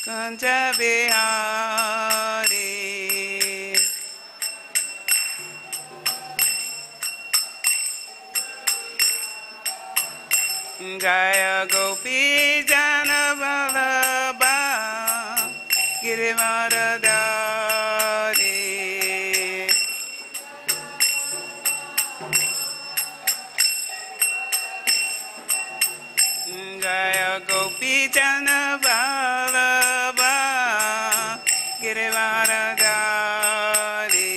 Kunja Bihari Jaya Gopi Jana Vallabha Girivaradari Jaya Gopi Jana Vallabha Girivaradari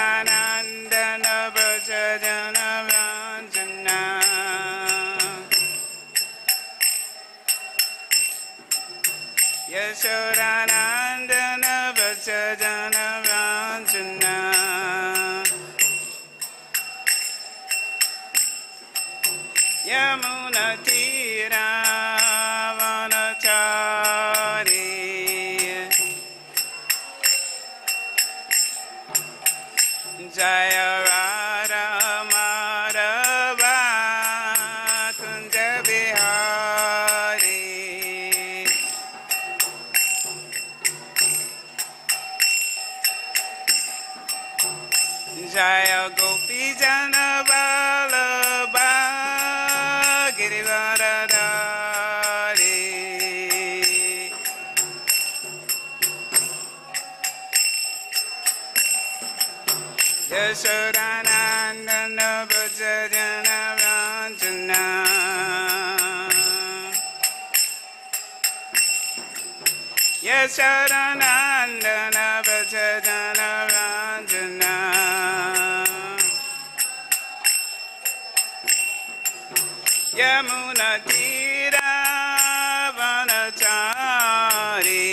Yashodanandana Brajajana Ranjana Yashodanandana Brajajana Ranjana Yamuna Tira Vanachari Jaya Radha Madhava Kunja Bihari Jaya Gopi Jana Vallabha Girivaradari Yashodanandana Brajajana Ranjana Yashodanandana Brajajana Ranjana Yamuna Tira Vanachari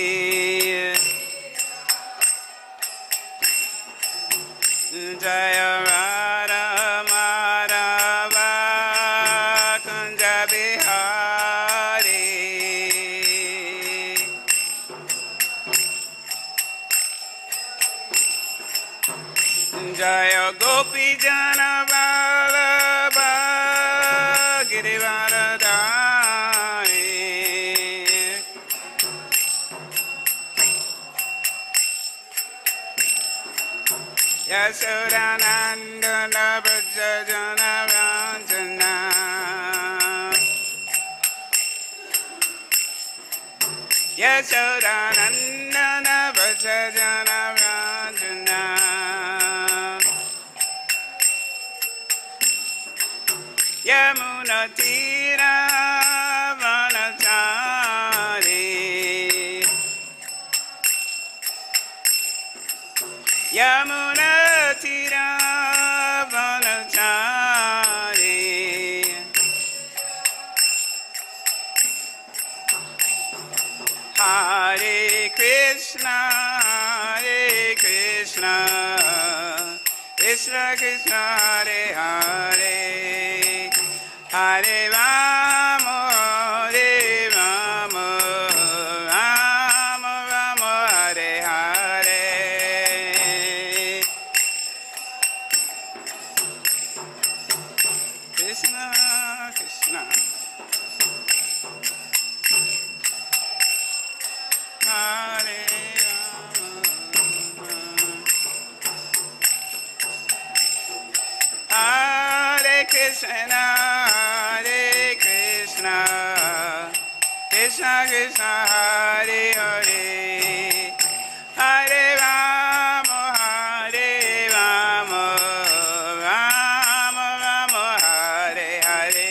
Jaya Radha Madhava Kunja Bihari Jaya Gopi Jana Vallabha Girivaradari Yashodanandana Brajajana Ranjana Yashodanandana Brajajana Ranjana Yamuna Tira Vanachari Yamuna Tira Vanachari Hare Krishna Krishna Krishna Hare Hare Hare Rama Rama Rama Hare Hare Krishna Krishna Hare Hare Krishna Krishna Krishna Hare Hare Hare Rama Rama Rama Hare Hare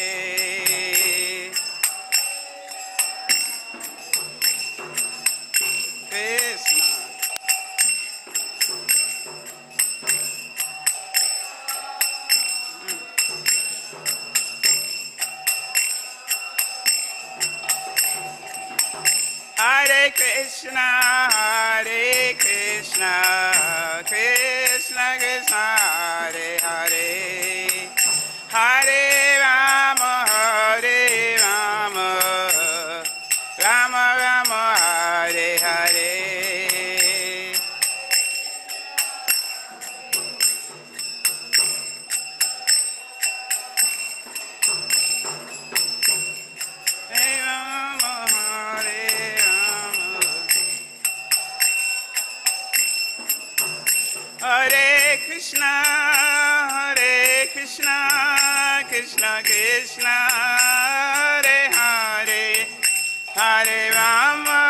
Krishna Hare Krishna Krishna Krishna Hare Hare Hare Rama Rama Rama Hare Hare Krishna, Hare Hare, Hare Rama,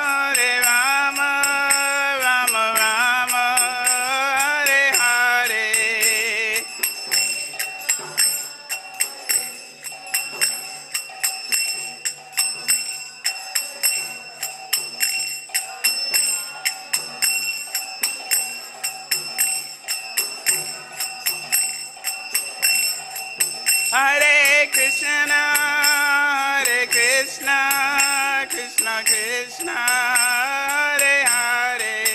Hare Rama, Rama Rama, Hare Hare. Hare Krishna, Hare Krishna, Krishna Krishna, Hare Hare,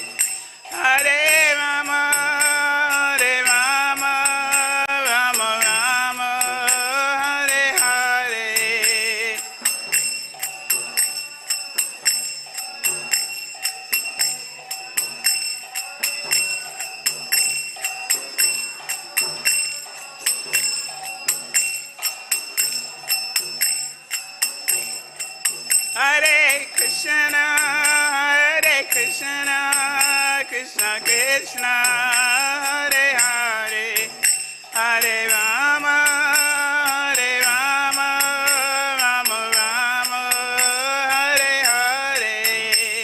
Hare Rama, Hare Rama, Rama Rama, Hare Hare. Hare Krishna, Hare Krishna, Krishna Krishna, Hare Hare, Hare Rama, Hare Rama, Rama Rama, Hare Hare.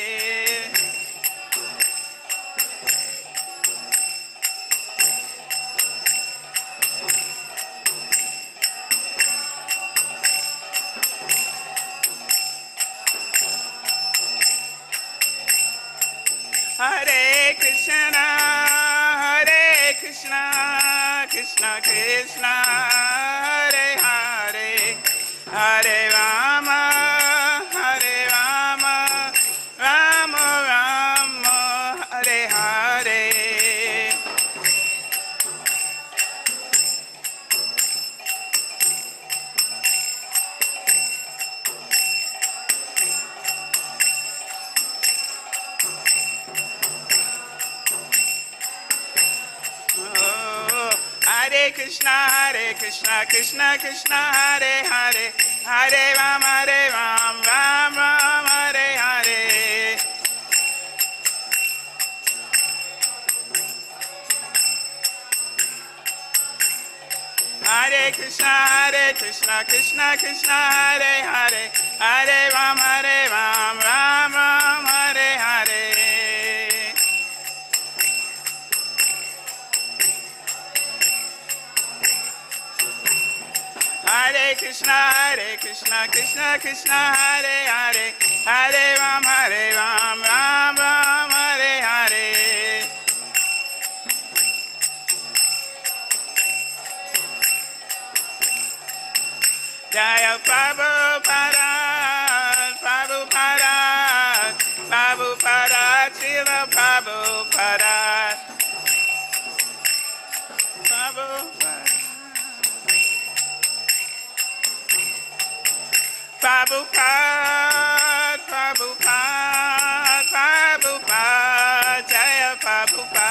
Hare Krishna, Hare Krishna, Krishna Krishna, Hare Hare, Hare Rama, Hare Rama, Rama Rama, Hare Hare. Hare Krishna, Krishna Krishna, Hare Hare, Hare Ram, Ram Ram, Hare Hare. Hare Krishna, Krishna Krishna, Hare Hare, Hare Ram, Ram Ram, Hare Hare. Hare Krishna, Krishna Krishna, Hare Hare, Hare Ram, Ram Ram, Hare Hare. Jaya Prabhupada, Prabhupada, Prabhupada, Srila Prabhupada, Prabhupada. Prabhupada, Prabhupada, Prabhupada, Jaya Prabhupada.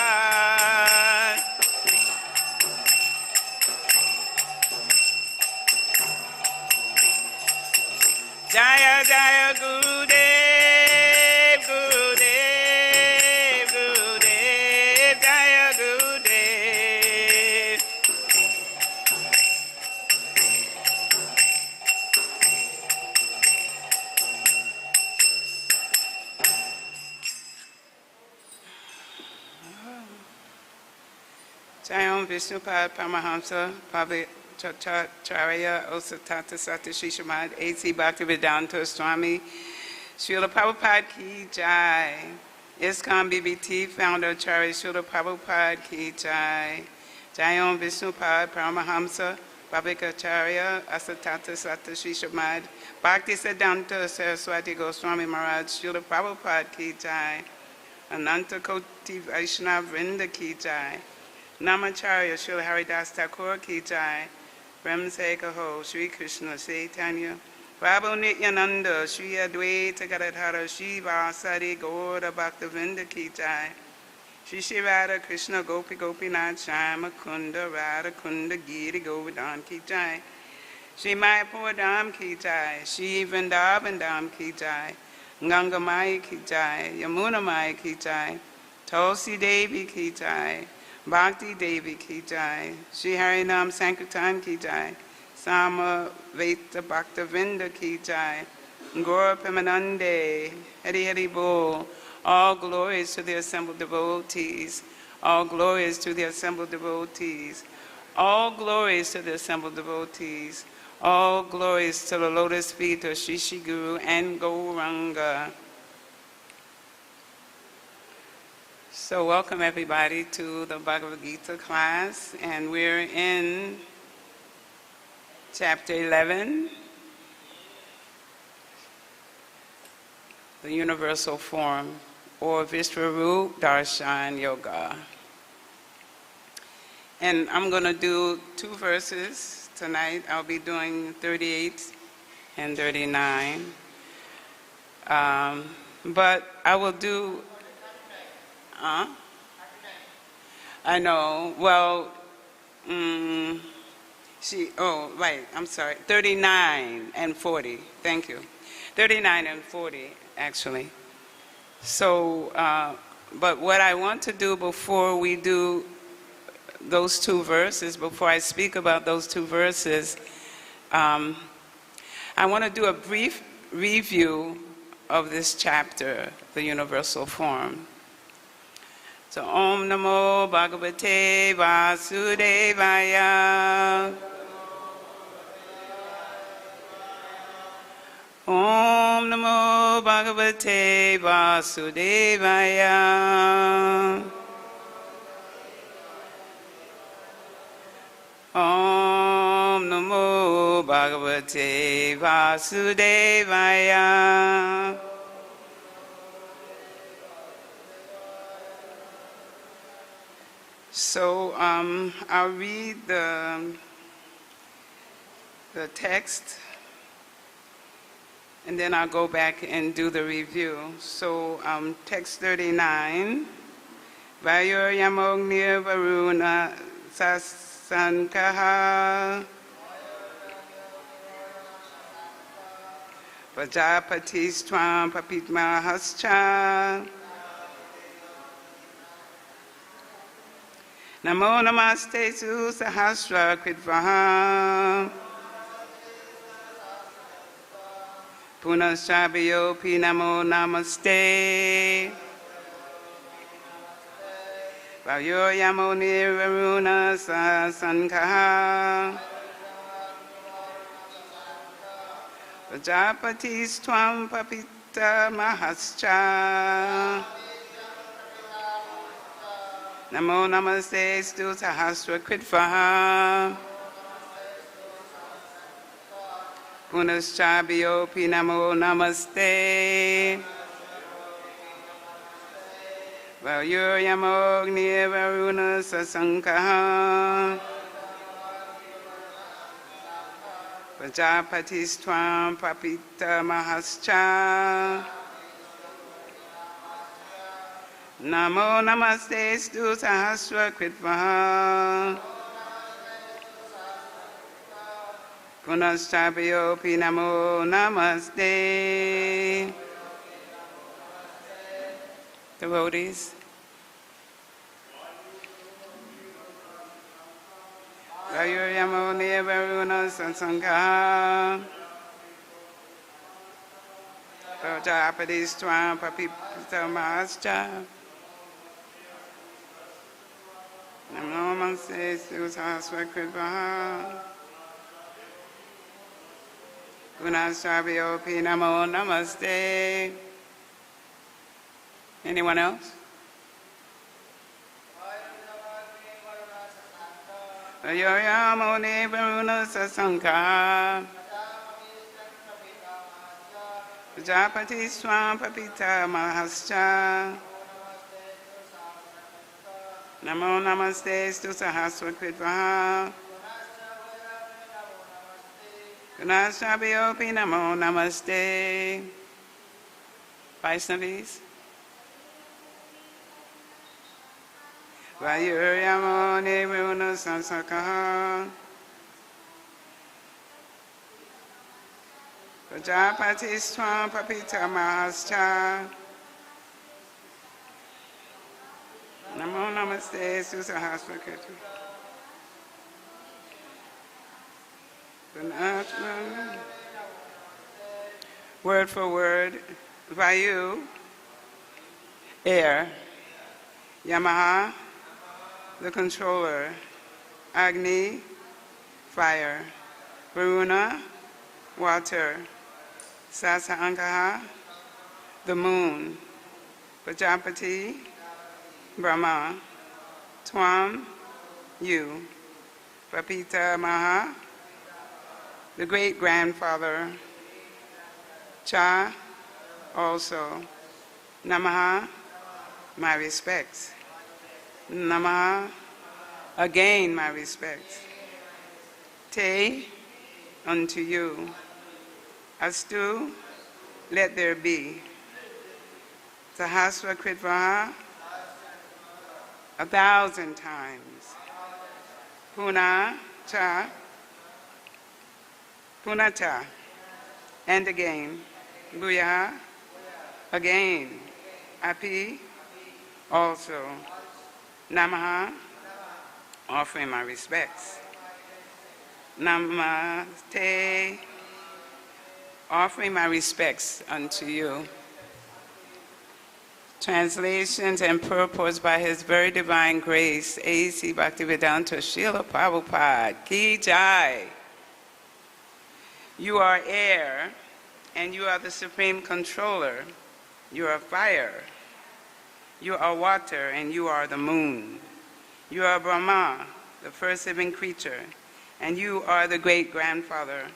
Jaya Jaya Gurudev, Gurudev, Gurudev, Jaya Gurudev. Jayam Vishnupad Paramahamsa Prabhupada Osatata Sata Shishamad A.C. Bhaktivedanta Swami Srila Prabhupada Ki Jai. ISKCON BBT founder Acharya Srila Prabhupada Ki Jai. Jayam Vishnupad Paramahamsa Prabhupada Asatata Sata Shishamad Bhaktivedanta Saraswati Goswami Maharaj Srila Prabhupada Ki Jai. Ananta Koti Vaishnava Vrinda Ki Jai. Namacharya Srila Haridas Thakur Ki Jai. Brahmsekaho Sri Krishna Chaitanya Prabhu Nityananda Sri Advaita Gadadhara Sri Vasari Gaura Bhaktivinoda Ki Jai. Sri Shri Radha Krishna Gopi Gopinath Shama Kunda Radha Kunda Giri Govardhan Ki Jai. Sri Mayapur Dham Ki Jai. Sri Vrindavan Dham Ki Jai. Ganga Maya Ki Jai. Yamuna Maya Ki Jai. Tulsi Devi Ki Jai. Bhakti Devi Ki Jai, Sri Harinam Sankirtan Ki Jai, Sama Veta Bhakta Vrinda Ki Jai, Gaura Premanande, Hari Hari Bol. All glories to the assembled devotees. All glories to the assembled devotees. All glories to the assembled devotees. All glories to the lotus feet of Shri Shri Guru and Gauranga. So welcome everybody to the Bhagavad Gita class, and we're in chapter 11, the universal form, or Vishwarup Darshan Yoga. And I'm going to do 2 verses tonight. I'll be doing 38 and 39. But I will do... I know. Well, right, I'm sorry. 39 and 40. Thank you. 39 and 40, actually. So, but what I want to do before we do those 2 verses, before I speak about those 2 verses, I want to do a brief review of this chapter, the universal form. So, Om Namo Bhagavate Vasudevaya. Om Namo Bhagavate Vasudevaya. Om Namo Bhagavate Vasudevaya. So I'll read the text, and then I'll go back and do the review. So text 39, vāyur, yamo, gnir, varuṇaḥ, śaśa-aṅkaḥ, prajāpatis tvam prapitāmahaś, namo namaste su sahasra-kṛtvaḥ, punaś namo namaste, vāyur, yamo, gnir, varuṇaḥ, śaśā-aṅkaḥ, prajāpatis tvam prapitāmahaś, namo namaste astu sahasra-kṛtvaḥ, punaś namo namaste, vāyur, yamo, gnir, varuṇaḥ, śaśāṅkaḥ, prajāpatis tvam prapitāmahaś, namo namaste astu sahasra-kṛtvaḥ, punaś namo namaste. Devotees, vāyur, yamo, gnir, varuṇaḥ, śaśāṅkaḥ, prajāpatis tvam prapitāmahaś, namo namaste astu sahasra-kṛtvaḥ, punaś namo namaste. Anyone else? Vāyur, yamo, gnir, varuṇaḥ, śaśāṅkaḥ, prajāpatis tvam prapitāmahaś, namo namaste astu sahasra-kṛtvaḥ, punaś namo namaste. Vaisnavis? Vāyur, yamo, gnir, varuṇaḥ, śaśāṅkaḥ, prajāpatis tvam prapitāmahaś, namo namaste astu sahasra-kṛtvaḥ, Word for word, vāyuḥ, air, yamaḥ, the controller, agniḥ, fire, varuṇaḥ, water, śaśa-aṅkaḥ, the moon, prajāpatis, Brahmā, tvam, you, prapitāmahaḥ, the great-grandfather, cha, also, namaḥ, my respects, namaḥ, again my respects, te, unto you, astu, let there be, sahasra-kṛtvaḥ, 1,000 times, punaḥ, punaḥ, and again, bhūyaḥ, again, api, also, namaḥ, offering my respects, namaste, offering my respects unto you. Translations and purports by His very divine grace, A.C. Bhaktivedanta Srila Prabhupada Ki Jai. You are air, and you are the supreme controller. You are fire. You are water, and you are the moon. You are Brahmā, the first living creature, and you are the great-grandfather.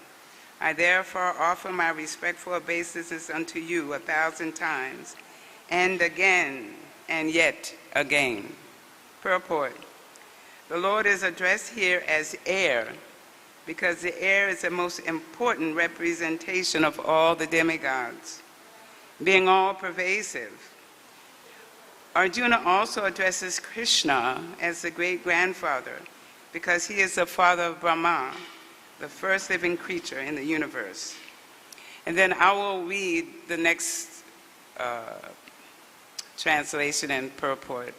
I therefore offer my respectful obeisances unto you 1,000 times, and again, and yet again. Purport. The Lord is addressed here as air, because the air is the most important representation of all the demigods, being all-pervasive. Arjuna also addresses Krishna as the great-grandfather, because he is the father of Brahmā, the first living creature in the universe. And then I will read the next translation and purport.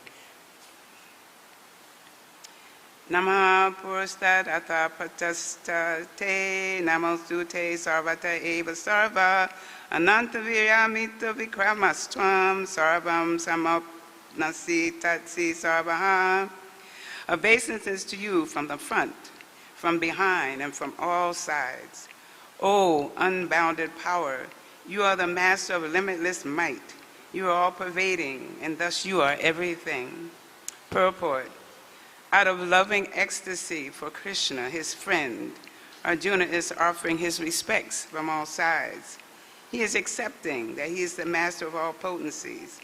Namaḥ purustat atha pratastate namostute sarvata eva sarva ananta viryamita vikramastam sarvam samapnasi tatsi sarvaha. Obeisances to you from the front, from behind, and from all sides. O unbounded power, you are the master of limitless might. You are all-pervading, and thus you are everything. Purport. Out of loving ecstasy for Krishna, his friend, Arjuna is offering his respects from all sides. He is accepting that he is the master of all potencies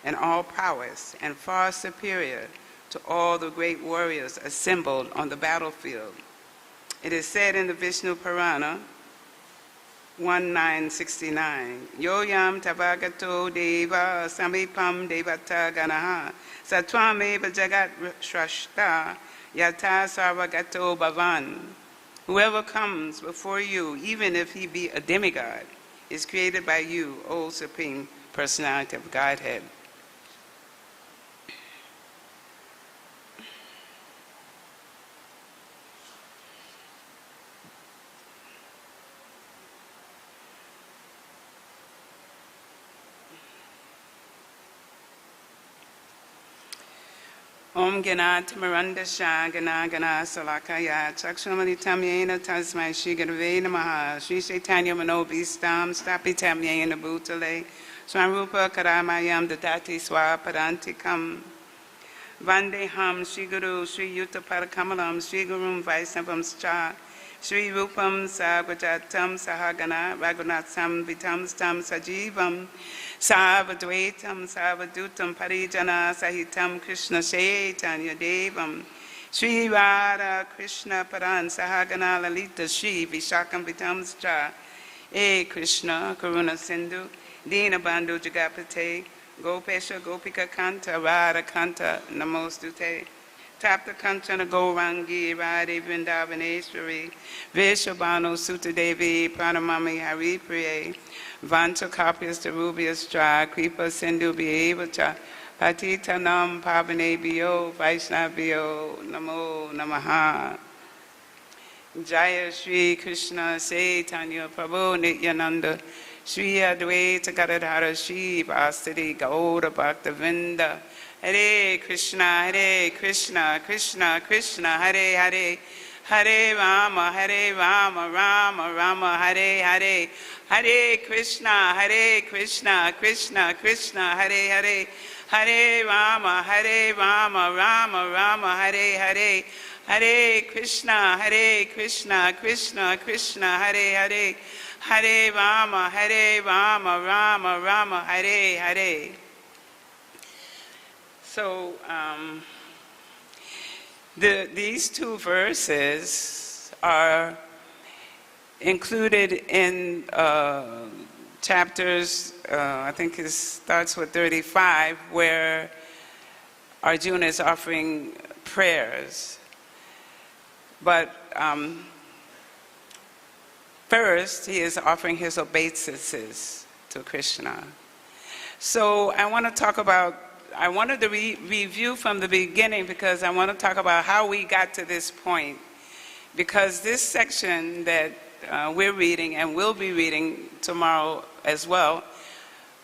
and all prowess, and far superior to all the great warriors assembled on the battlefield. It is said in the Vishnu Purana, 1969, Yoyam tavagato deva samipam devata ganaha satvam eva jagat shrashta yata sarvagato bhavan. Whoever comes before you, even if he be a demigod, is created by you, O Supreme Personality of Godhead. Om Gana Tamarandasha Gana Gana Salakaya Chakshumalitam Yena Tasmai Shri Gurave Namaha Shri Chaitanya Manobhistam Stapitam Yena Bhutale Swarupa Karamayam Dadati Swapadantikam Vandeham Shri Guru Shri Yuta Parakamalam Shri Gurum Vaisnavam Scha Shri Rupam Sagrajatam Sahagana Raghunatham Vitam Stam Sajivam Savadvaitam Savadutam Parijana Sahitam Krishna Chaitanya Devam Shri Radha Krishna Paran Sahagana Lalita Shri Vishakam Vitamscha E Krishna Karuna Sindhu Dina Bandhu Jagapate Gopesha Gopika Kanta Radha Kanta Namostute Tapta Kanchana Gourangi Radhe Vrindavaneshwari Vishabhanu Sutadevi Pranamami Hari Priye Vanta Kapias Darubias Tra Kripa Sindhu Bhyevacha Patitanam Pavane Bhūyo Vaishnavyo Namo Namaha. Jaya Shri Krishna Chaitanya Prabhu Nityananda Shri Advaita Gadadhara Shri Vasudeva Gaura Bhaktavinda Hare Krishna Krishna Krishna Hare Hare Hare Rama Rama Rama Hare Hare Hare Krishna Krishna Krishna Hare Hare Hare Rama Rama Rama Hare Hare Hare Krishna Krishna Hare Hare Hare Rama Rama Rama Hare Hare. So these two verses are included in chapters, I think it starts with 35, where Arjuna is offering prayers. But first, he is offering his obeisances to Krishna. So I wanted to review from the beginning, because I want to talk about how we got to this point. Because this section that we're reading and will be reading tomorrow as well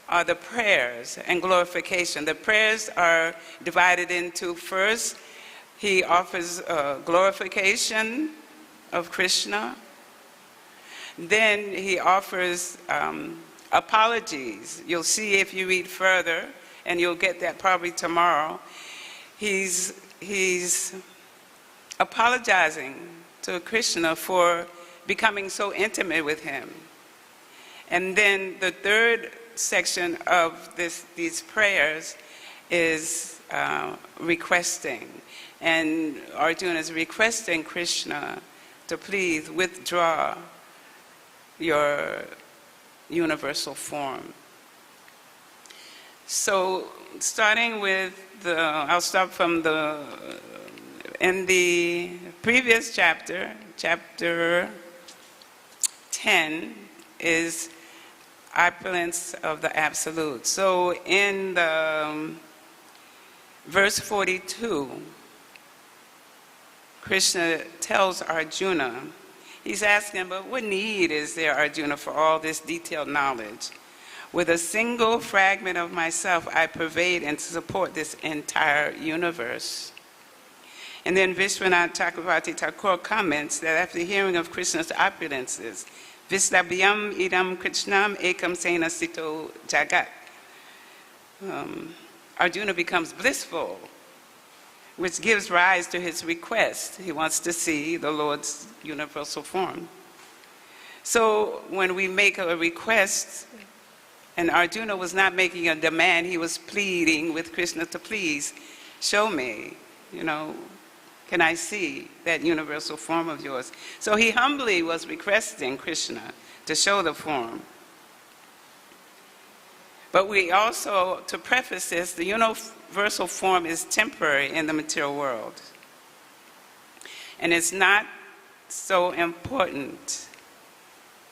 are the prayers and glorification. The prayers are divided into, first, he offers glorification of Krishna. Then he offers apologies. You'll see if you read further, and you'll get that probably tomorrow. He's apologizing to Krishna for becoming so intimate with him. And then the third section of these prayers is requesting. And Arjuna is requesting Krishna to please withdraw your universal form. So starting with I'll start from in the previous chapter, chapter 10 is opulence of the Absolute. So in the verse 42, Krishna tells Arjuna, he's asking, but what need is there, Arjuna, for all this detailed knowledge? With a single fragment of myself, I pervade and support this entire universe. And then Vishwanath Chakravarti Thakur comments that after hearing of Krishna's opulences, Vislabhyam idam Krishnam ekam sena sito jagat, Arjuna becomes blissful, which gives rise to his request. He wants to see the Lord's universal form. So when we make a request, and Arjuna was not making a demand, he was pleading with Krishna to please show me, can I see that universal form of yours? So he humbly was requesting Krishna to show the form. But we also, to preface this, the universal form is temporary in the material world. And it's not so important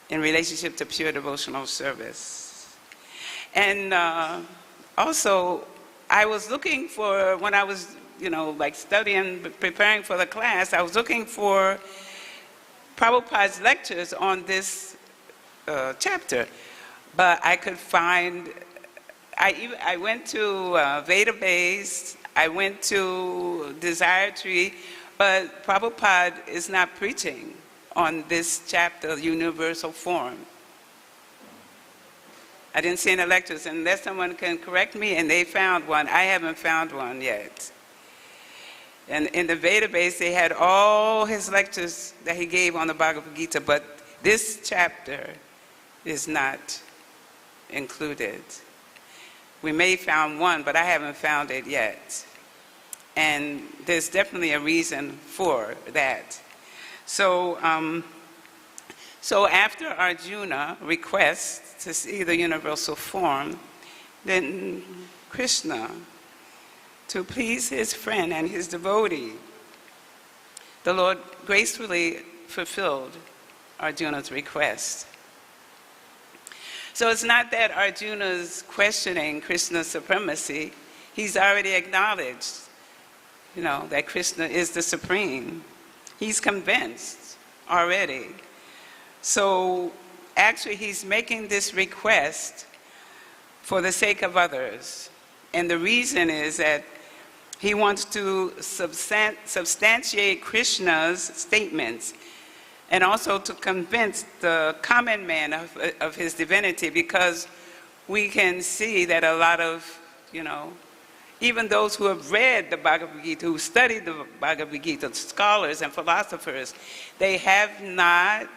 in relationship to pure devotional service. And also, I was looking for, when I was, studying, preparing for the class, I was looking for Prabhupada's lectures on this chapter. But I could find, I went to Database, I went to Desire Tree, but Prabhupada is not preaching on this chapter, universal form. I didn't see any lectures, unless someone can correct me, and they found one. I haven't found one yet. And in the database, they had all his lectures that he gave on the Bhagavad Gita, but this chapter is not included. We may have found one, but I haven't found it yet. And there's definitely a reason for that. So after Arjuna requests to see the universal form, then Krishna, to please his friend and his devotee, the Lord gracefully fulfilled Arjuna's request. So it's not that Arjuna's questioning Krishna's supremacy. He's already acknowledged, that Krishna is the supreme. He's convinced already. So actually he's making this request for the sake of others. And the reason is that he wants to substantiate Krishna's statements and also to convince the common man of his divinity, because we can see that a lot of, even those who have read the Bhagavad Gita, who studied the Bhagavad Gita, scholars and philosophers, they have not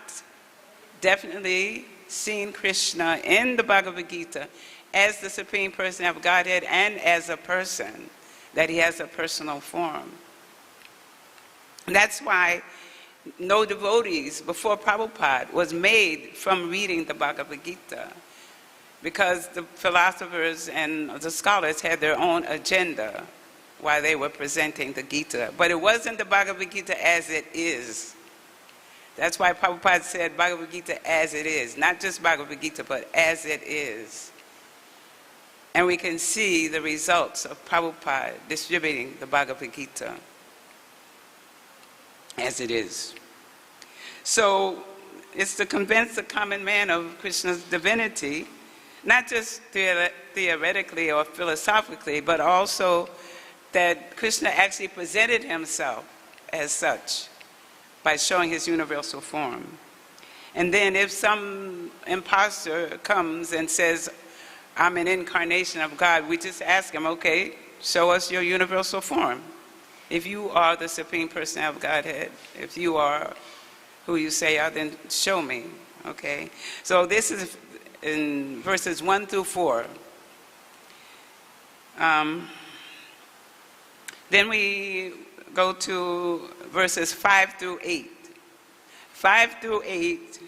definitely seen Krishna in the Bhagavad Gita as the Supreme Person of Godhead and as a person, that he has a personal form. And that's why no devotees before Prabhupada was made from reading the Bhagavad Gita, because the philosophers and the scholars had their own agenda while they were presenting the Gita. But it wasn't the Bhagavad Gita as it is. That's why Prabhupada said Bhagavad Gita as it is, not just Bhagavad Gita, but as it is. And we can see the results of Prabhupada distributing the Bhagavad Gita as it is. So it's to convince the common man of Krishna's divinity, not just theoretically or philosophically, but also that Krishna actually presented himself as such by showing his universal form. And then if some imposter comes and says, I'm an incarnation of God, we just ask him, okay, show us your universal form. If you are the Supreme Person of Godhead, if you are who you say are, then show me, okay? So this is in verses 1 through 4. Then we go to verses 5 through 8. 5 through 8,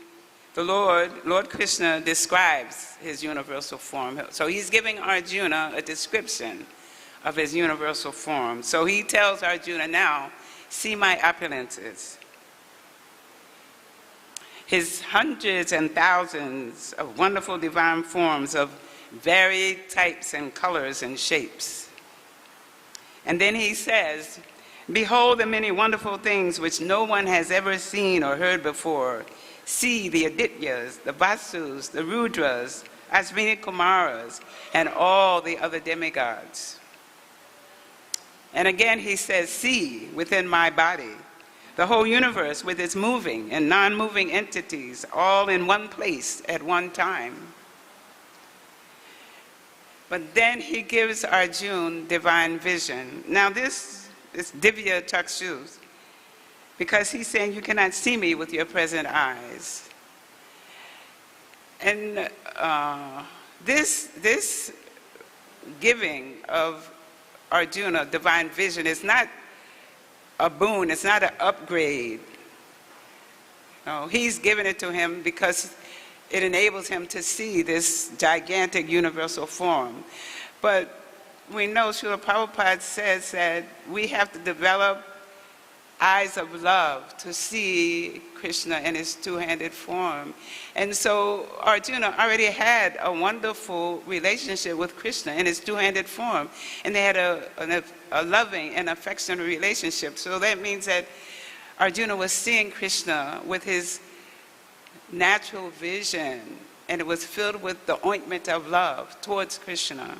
the Lord Krishna describes his universal form. So he's giving Arjuna a description of his universal form. So he tells Arjuna, now, see my opulences. His hundreds and thousands of wonderful divine forms of varied types and colors and shapes. And then he says, behold the many wonderful things which no one has ever seen or heard before. See the Adityas, the Vasus, the Rudras, Ashvini Kumaras, and all the other demigods. And again he says, see within my body the whole universe with its moving and non-moving entities all in one place at one time. But then he gives Arjuna divine vision. Now this is Divya Chakshus, because he's saying you cannot see me with your present eyes. And this giving of Arjuna divine vision is not a boon, it's not an upgrade. No, he's given it to him because it enables him to see this gigantic universal form. But we know Srila Prabhupada says that we have to develop eyes of love to see Krishna in his two-handed form. And so Arjuna already had a wonderful relationship with Krishna in his two-handed form. And they had a loving and affectionate relationship. So that means that Arjuna was seeing Krishna with his natural vision, and it was filled with the ointment of love towards Krishna.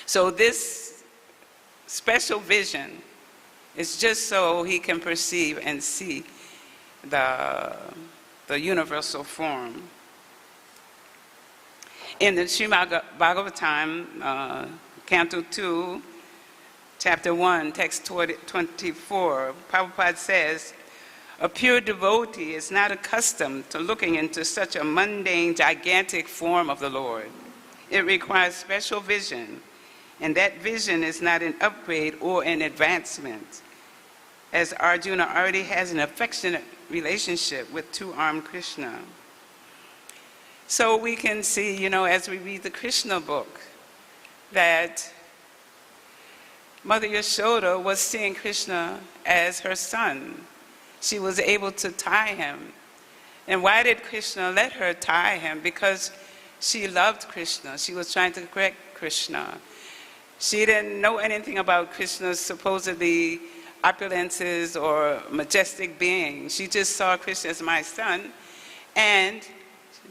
So this special vision is just so he can perceive and see the universal form. In the Srimad Bhagavatam, Canto 2, Chapter 1, Text 24, Prabhupada says, a pure devotee is not accustomed to looking into such a mundane, gigantic form of the Lord. It requires special vision, and that vision is not an upgrade or an advancement, as Arjuna already has an affectionate relationship with two-armed Krishna. So we can see, as we read the Krishna book, that Mother Yashoda was seeing Krishna as her son. She was able to tie him. And why did Krishna let her tie him? Because she loved Krishna. She was trying to correct Krishna. She didn't know anything about Krishna's supposedly opulences or majestic being. She just saw Krishna as my son, and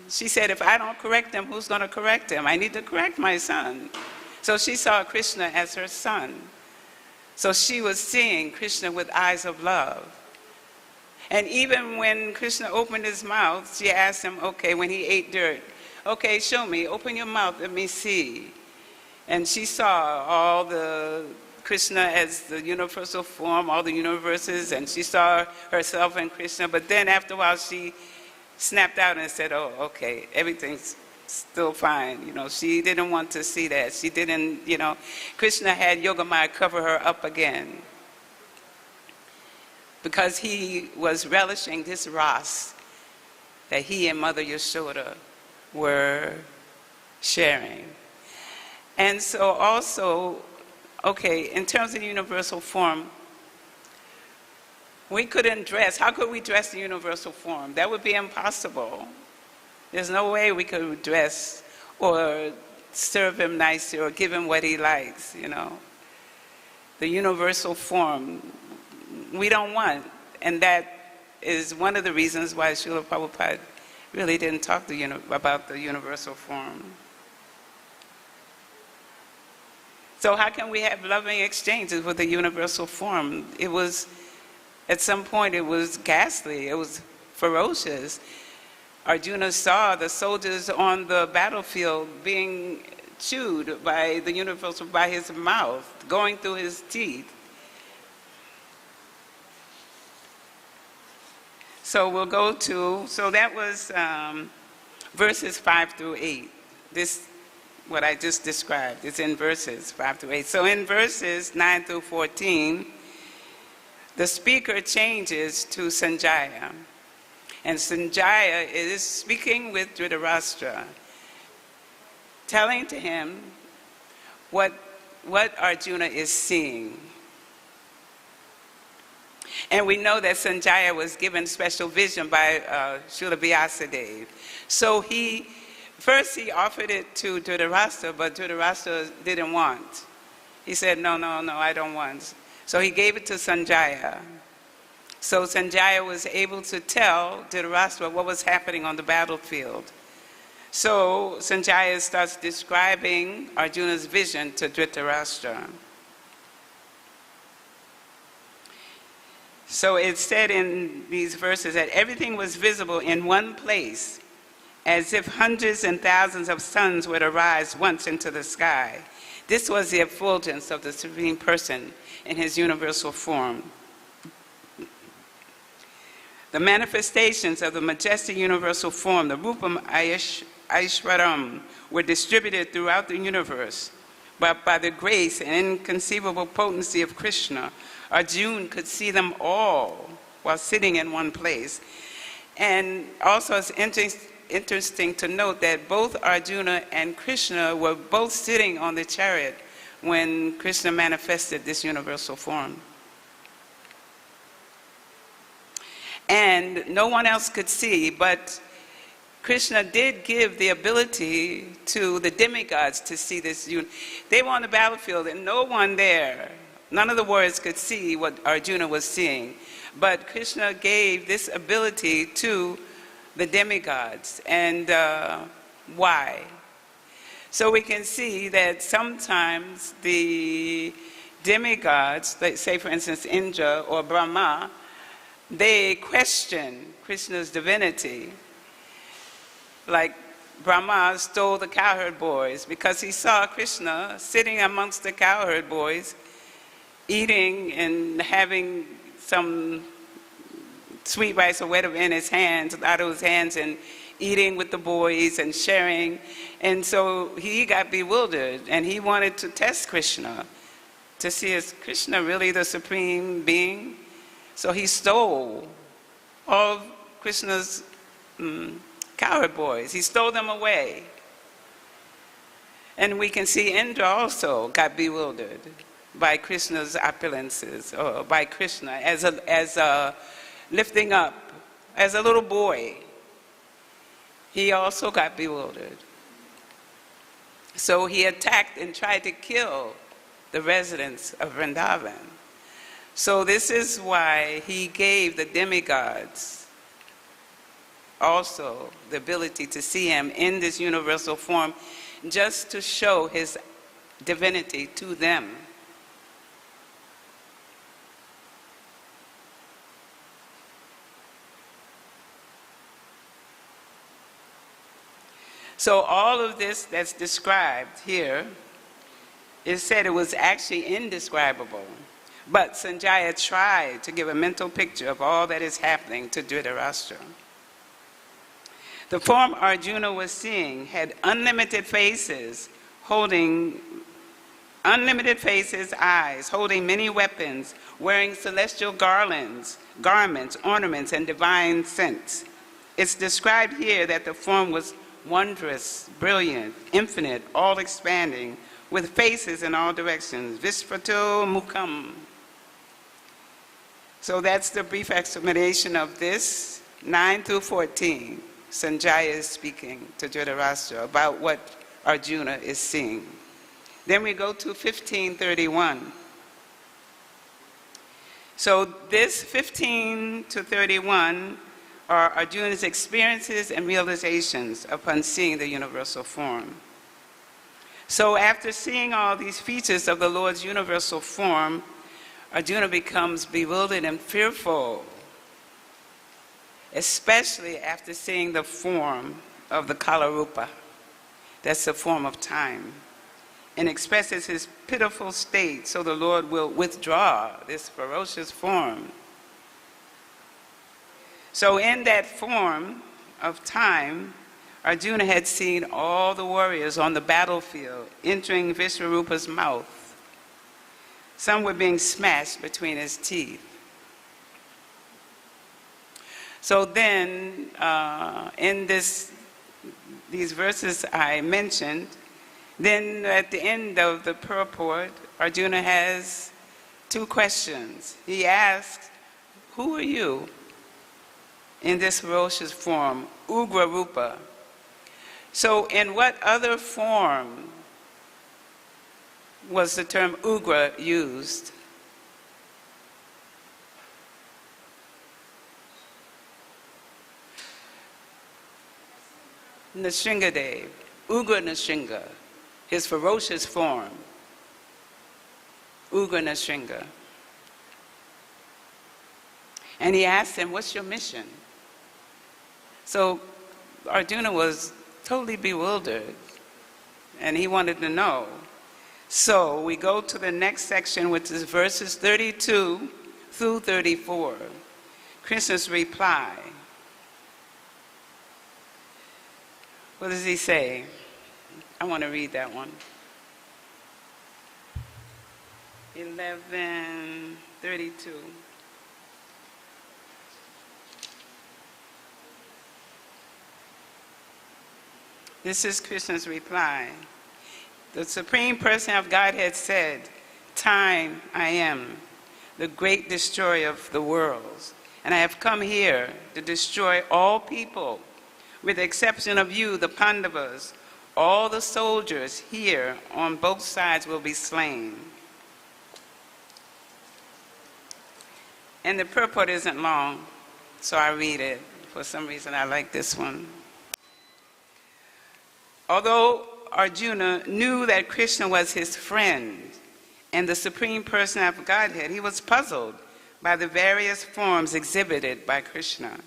she said, if I don't correct him, who's going to correct him? I need to correct my son. So she saw Krishna as her son. So she was seeing Krishna with eyes of love. And even when Krishna opened his mouth, she asked him, okay, when he ate dirt, okay, show me, open your mouth, let me see. And she saw all the Krishna as the universal form, all the universes, and she saw herself in Krishna. But then after a while, she snapped out and said, oh, okay, everything's still fine. You know, she didn't want to see that. She didn't, you know, Krishna had Yogamaya cover her up again because he was relishing this ras that he and Mother Yashoda were sharing. And so also, okay, in terms of the universal form, we couldn't dress. How could we dress the universal form? That would be impossible. There's no way we could dress or serve him nicely or give him what he likes, you know. The universal form, we don't want. And that is one of the reasons why Srila Prabhupada really didn't talk about the universal form. So how can we have loving exchanges with the universal form? It was, at some point, it was ghastly. It was ferocious. Arjuna saw the soldiers on the battlefield being chewed by the universal, by his mouth, going through his teeth. So we'll go to, so that was verses 5 through 8. This, what I just described, is in verses 5 through 8. So in verses 9 through 14, the speaker changes to Sanjaya. And Sanjaya is speaking with Dhritarashtra, telling to him what Arjuna is seeing. And we know that Sanjaya was given special vision by Srila Vyasadeva. So first he offered it to Dhritarashtra, but Dhritarashtra didn't want. He said, no, I don't want. So he gave it to Sanjaya. So Sanjaya was able to tell Dhritarashtra what was happening on the battlefield. So Sanjaya starts describing Arjuna's vision to Dhritarashtra. So it said in these verses that everything was visible in one place, as if hundreds and thousands of suns would arise once into the sky. This was the effulgence of the Supreme Person in his universal form. The manifestations of the majestic universal form, the Rupam Aishwaram, were distributed throughout the universe. But by the grace and inconceivable potency of Krishna, Arjuna could see them all while sitting in one place. And also it's interesting to note that both Arjuna and Krishna were both sitting on the chariot when Krishna manifested this universal form. And no one else could see, but Krishna did give the ability to the demigods to see this. They were on the battlefield and no one there, none of the warriors could see what Arjuna was seeing. But Krishna gave this ability to the demigods. And why? So we can see that sometimes the demigods, let's say for instance Indra or Brahmā, they question Krishna's divinity. Like Brahmā stole the cowherd boys because he saw Krishna sitting amongst the cowherd boys, eating and having some sweet rice or whatever in his hands, out of his hands, and eating with the boys and sharing. And so he got bewildered and he wanted to test Krishna to see, is Krishna really the supreme being? So he stole all of Krishna's cowherd boys. He stole them away. And we can see Indra also got bewildered by Krishna's opulences, or by Krishna as a lifting up, as a little boy. He also got bewildered. So he attacked and tried to kill the residents of Vrindavan. So this is why he gave the demigods also the ability to see him in this universal form, just to show his divinity to them. So all of this that's described here is said it was actually indescribable. But Sanjaya tried to give a mental picture of all that is happening to Dhritarashtra. The form Arjuna was seeing had unlimited faces, eyes, holding many weapons, wearing celestial garments, ornaments, and divine scents. It's described here that the form was wondrous, brilliant, infinite, all-expanding, with faces in all directions. Visprato mukham. So that's the brief explanation of this. 9 through 14, Sanjaya is speaking to Dhritarashtra about what Arjuna is seeing. Then we go to 15:31. So this 15 to 31 are Arjuna's experiences and realizations upon seeing the universal form. So after seeing all these features of the Lord's universal form, Arjuna becomes bewildered and fearful, especially after seeing the form of the Kalarupa. That's the form of time, and expresses his pitiful state, so the Lord will withdraw this ferocious form. So in that form of time, Arjuna had seen all the warriors on the battlefield entering Vishwarupa's mouth. Some were being smashed between his teeth. So then, in these verses I mentioned, then at the end of the purport, Arjuna has two questions. He asks, who are you in this ferocious form, Ugra Rupa? So in what other form was the term Ugra used? Nrsimhadev, Ugra Nrsimha, his ferocious form, Ugra Nrsimha. And he asked him, what's your mission? So Arjuna was totally bewildered, and he wanted to know. So we go to the next section, which is verses 32 through 34. Krishna's reply. What does he say? I want to read that one. 11:32. This is Krishna's reply. The Supreme Person of Godhead said, "Time I am, the great destroyer of the worlds, and I have come here to destroy all people, with the exception of you, the Pandavas. All the soldiers here on both sides will be slain." And the purport isn't long, so I read it. For some reason, I like this one. Although Arjuna knew that Krishna was his friend and the Supreme Person of Godhead, he was puzzled by the various forms exhibited by Krishna.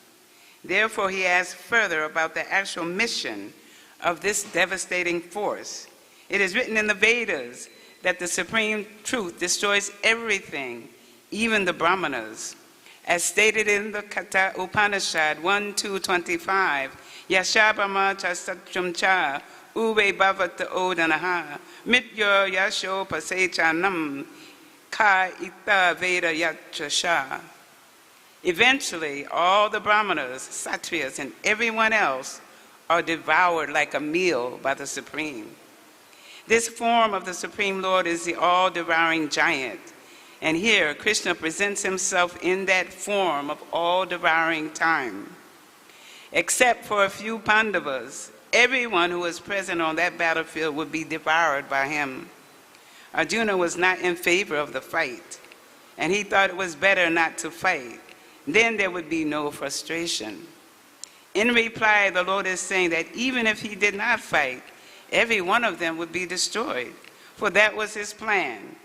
Therefore, he asked further about the actual mission of this devastating force. It is written in the Vedas that the Supreme Truth destroys everything, even the Brahmanas. As stated in the Katha Upanishad 1:225, Yashabhama cha satyam cha ube bhavata odanaha mityo yasho pasechanam ka ita veda yachasha. Eventually, all the Brahmanas, Sattvias, and everyone else are devoured like a meal by the Supreme. This form of the Supreme Lord is the all-devouring giant. And here, Krishna presents himself in that form of all-devouring time. Except for a few Pandavas, everyone who was present on that battlefield would be devoured by him. Arjuna was not in favor of the fight. and he thought it was better not to fight. Then there would be no frustration. In reply, the Lord is saying that even if he did not fight, every one of them would be destroyed, for that was his plan.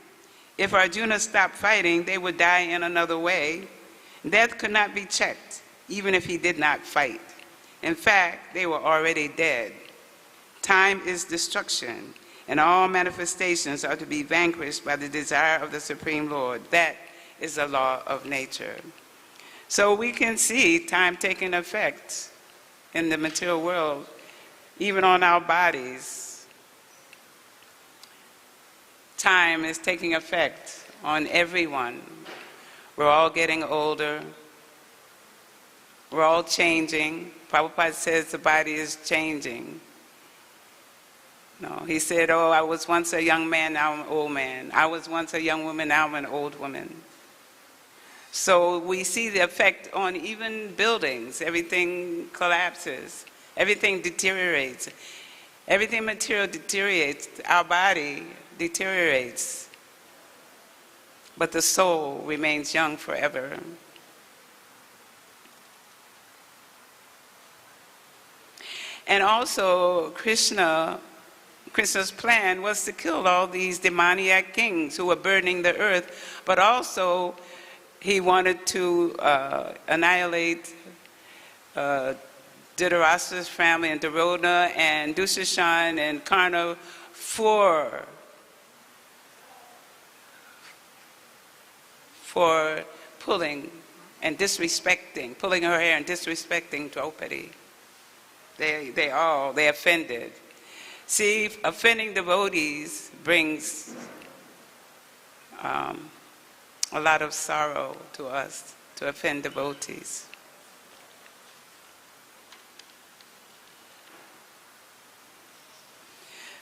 If Arjuna stopped fighting, they would die in another way. Death could not be checked, even if he did not fight. In fact, they were already dead. Time is destruction, and all manifestations are to be vanquished by the desire of the Supreme Lord. That is the law of nature. So we can see time taking effect in the material world, even on our bodies. Time is taking effect on everyone. We're all getting older. We're all changing. Prabhupada says the body is changing. No, he said, oh, I was once a young man, now I'm an old man. I was once a young woman, now I'm an old woman. So we see the effect on even buildings. Everything collapses. Everything deteriorates. Everything material deteriorates. Our body deteriorates. But the soul remains young forever. And also, Krishna's plan was to kill all these demoniac kings who were burdening the earth, but also he wanted to annihilate Dhritarashtra's family and Duryodhana and Dushasan and Karna for pulling her hair and disrespecting Draupadi. They offended. See, offending devotees brings a lot of sorrow to us, to offend devotees.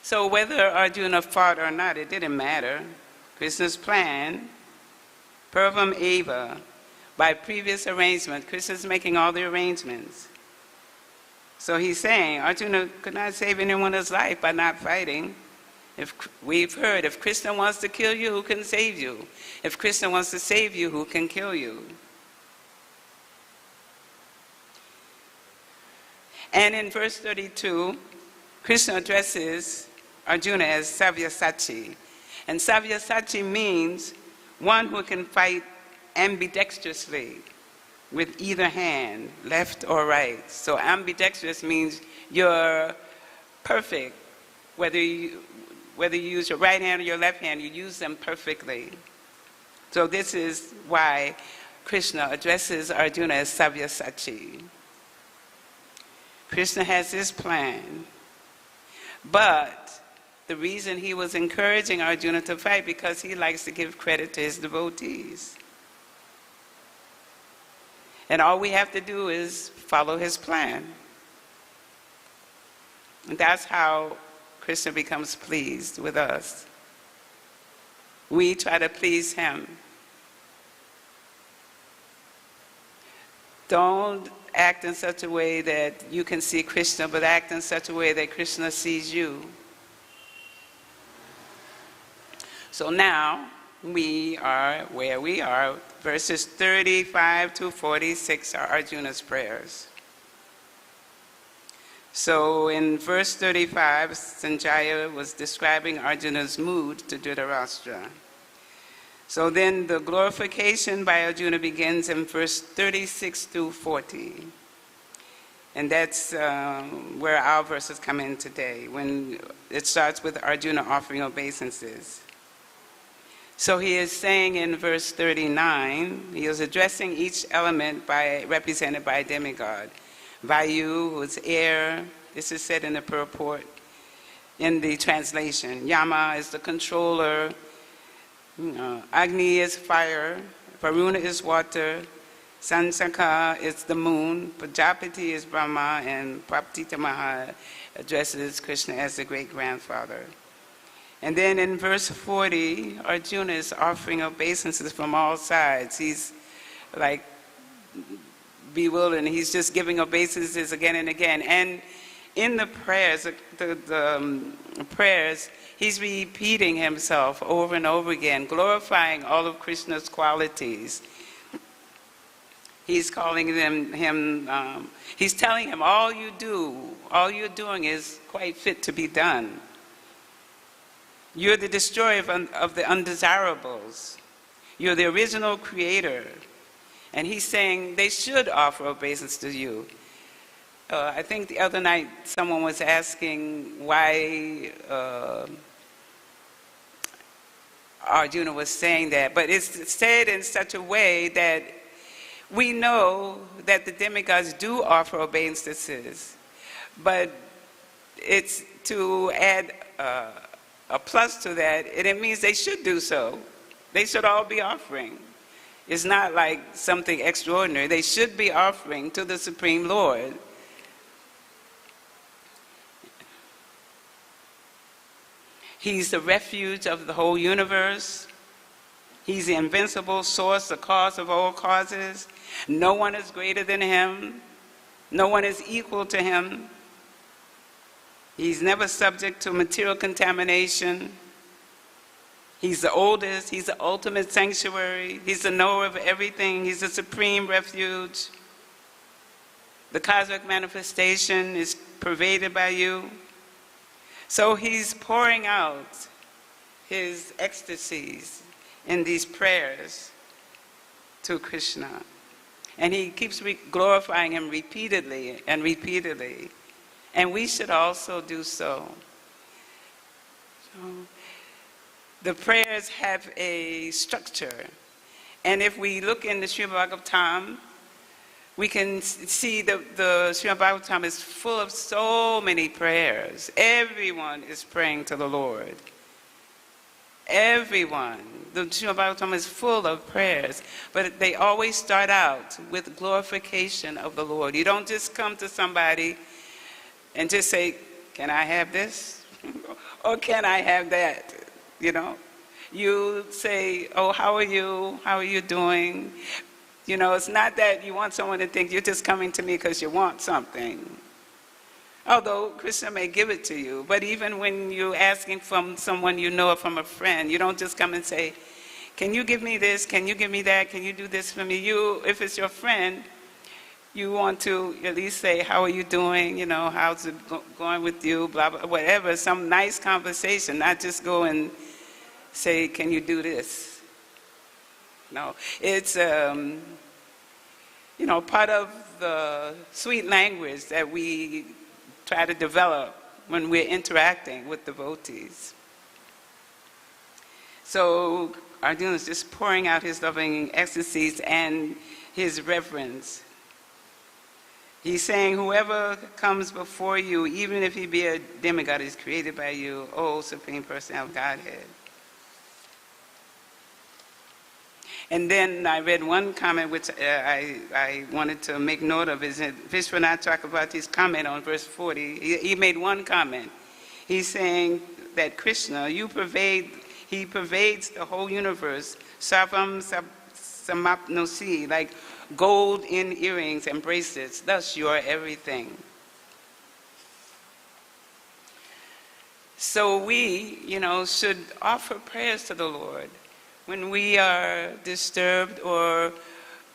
So whether Arjuna fought or not, it didn't matter. Krishna's plan, Purvam Eva, by previous arrangement, Krishna's making all the arrangements. So he's saying Arjuna could not save anyone's life by not fighting. We've heard, if Krishna wants to kill you, who can save you? If Krishna wants to save you, who can kill you? And in verse 32, Krishna addresses Arjuna as Savyasachi. And Savyasachi means one who can fight ambidextrously with either hand, left or right. So ambidextrous means you're perfect. Whether you use your right hand or your left hand, you use them perfectly. So this is why Krishna addresses Arjuna as Savyasachi. Krishna has his plan. But the reason he was encouraging Arjuna to fight, because he likes to give credit to his devotees. And all we have to do is follow his plan. And that's how Krishna becomes pleased with us. We try to please him. Don't act in such a way that you can see Krishna, but act in such a way that Krishna sees you. So now we are where we are. Verses 35 to 46 are Arjuna's prayers. So in verse 35, Sanjaya was describing Arjuna's mood to Dhritarashtra. So then the glorification by Arjuna begins in verse 36 to 40. And that's where our verses come in today, when it starts with Arjuna offering obeisances. So he is saying in verse 39, he is addressing each element represented by a demigod. Vāyuḥ, who is air, this is said in the purport, in the translation. Yamo is the controller, agniḥ is fire, varuṇaḥ is water, śaśa-aṅkaḥ is the moon, prajāpatis is Brahmā, and prapitāmahaś addresses Krishna as the great-grandfather. And then in verse 40, Arjuna is offering obeisances from all sides. He's like bewildered, and he's just giving obeisances again and again. And in the prayers, prayers, he's repeating himself over and over again, glorifying all of Krishna's qualities. He's calling he's telling him, all you're doing is quite fit to be done. You're the destroyer of the undesirables. You're the original creator. And he's saying they should offer obeisance to you. I think the other night someone was asking why Arjuna was saying that, but it's said in such a way that we know that the demigods do offer obeisances, but it's to add a plus to that, and it means they should do so. They should all be offering. It's not like something extraordinary. They should be offering to the Supreme Lord. He's the refuge of the whole universe. He's the invincible source, the cause of all causes. No one is greater than him. No one is equal to him. He's never subject to material contamination. He's the oldest. He's the ultimate sanctuary. He's the knower of everything. He's the supreme refuge. The cosmic manifestation is pervaded by you. So he's pouring out his ecstasies in these prayers to Krishna. And he keeps glorifying him repeatedly and repeatedly. And we should also do so. The prayers have a structure. And if we look in the Srimad Bhagavatam, we can see the Srimad Bhagavatam is full of so many prayers. Everyone is praying to the Lord. Everyone. The Srimad Bhagavatam is full of prayers, but they always start out with glorification of the Lord. You don't just come to somebody and just say, can I have this? Or can I have that? You know? You say, oh, how are you? How are you doing? You know, it's not that you want someone to think you're just coming to me because you want something. Although Krishna may give it to you, but even when you're asking from someone you know or from a friend, you don't just come and say, can you give me this? Can you give me that? Can you do this for me? If it's your friend, you want to at least say, how are you doing? You know, how's it going with you? Blah, blah, whatever. Some nice conversation, not just go and say, can you do this? No, it's, you know, part of the sweet language that we try to develop when we're interacting with devotees. So Arjuna is just pouring out his loving ecstasies and his reverence. He's saying, whoever comes before you, even if he be a demigod, is created by you, O Supreme Personality of Godhead. And then I read one comment which I wanted to make note of, is Vishwanath Chakravarti's comment on verse 40. He made one comment. He's saying that Krishna, he pervades the whole universe, sarvam samapnosi, like gold in earrings and bracelets, thus you are everything. So we, you know, should offer prayers to the Lord. When we are disturbed or,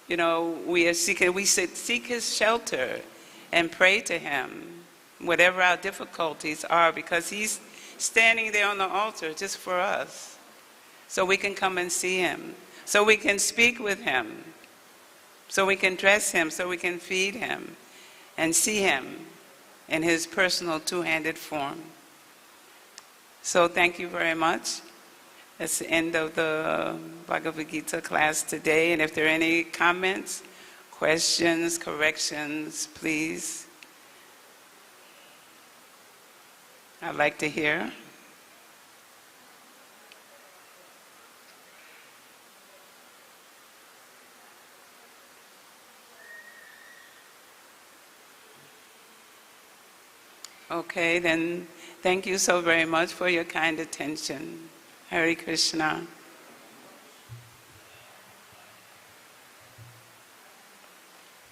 you know, we should seek his shelter and pray to him, whatever our difficulties are, because he's standing there on the altar just for us. So we can come and see him. So we can speak with him. So we can dress him. So we can feed him and see him in his personal two-handed form. So thank you very much. That's the end of the Bhagavad Gita class today. And if there are any comments, questions, corrections, please. I'd like to hear. Okay, then thank you so very much for your kind attention. Hare Krishna.